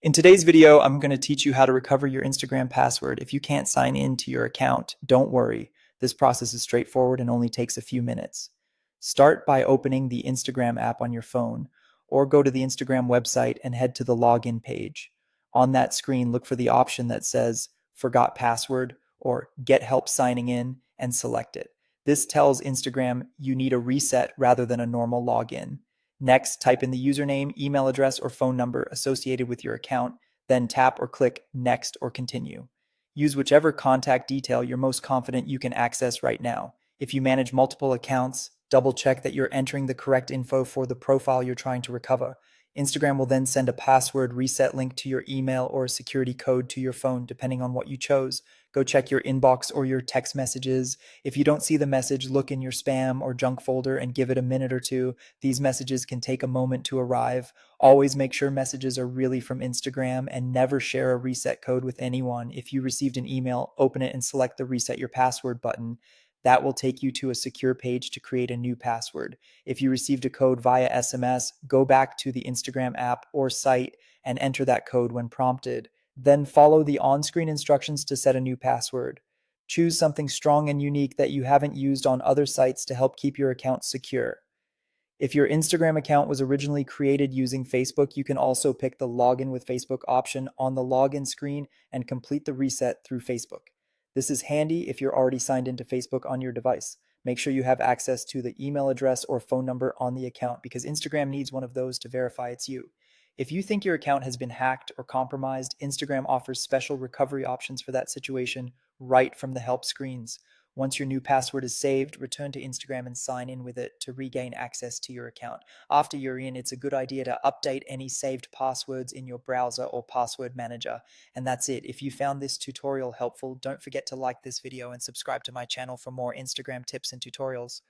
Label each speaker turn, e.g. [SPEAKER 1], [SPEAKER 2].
[SPEAKER 1] In today's video, I'm going to teach you how to recover your Instagram password. If you can't sign in to your account, don't worry. This process is straightforward and only takes a few minutes. Start by opening the Instagram app on your phone, or go to the Instagram website and head to the login page. On that screen, look for the option that says Forgot Password or Get Help Signing In and select it. This tells Instagram you need a reset rather than a normal login. Next, type in the username, email address, or phone number associated with your account, then tap or click Next or Continue. Use whichever contact detail you're most confident you can access right now. If you manage multiple accounts, double check that you're entering the correct info for the profile you're trying to recover. Instagram will then send a password reset link to your email or a security code to your phone, depending on what you chose. Go check your inbox or your text messages. If you don't see the message, look in your spam or junk folder and give it a minute or two. These messages can take a moment to arrive. Always make sure messages are really from Instagram and never share a reset code with anyone. If you received an email, open it and select the reset your password button. That will take you to a secure page to create a new password. If you received a code via SMS, go back to the Instagram app or site and enter that code when prompted. Then follow the on screen instructions to set a new password. Choose something strong and unique that you haven't used on other sites to help keep your account secure. If your Instagram account was originally created using Facebook, you can also pick the Login with Facebook option on the login screen and complete the reset through Facebook. This is handy if you're already signed into Facebook on your device. Make sure you have access to the email address or phone number on the account because Instagram needs one of those to verify it's you. If you think your account has been hacked or compromised, Instagram offers special recovery options for that situation right from the help screens. Once your new password is saved, return to Instagram and sign in with it to regain access to your account. After you're in, it's a good idea to update any saved passwords in your browser or password manager. And that's it. If you found this tutorial helpful, don't forget to like this video and subscribe to my channel for more Instagram tips and tutorials.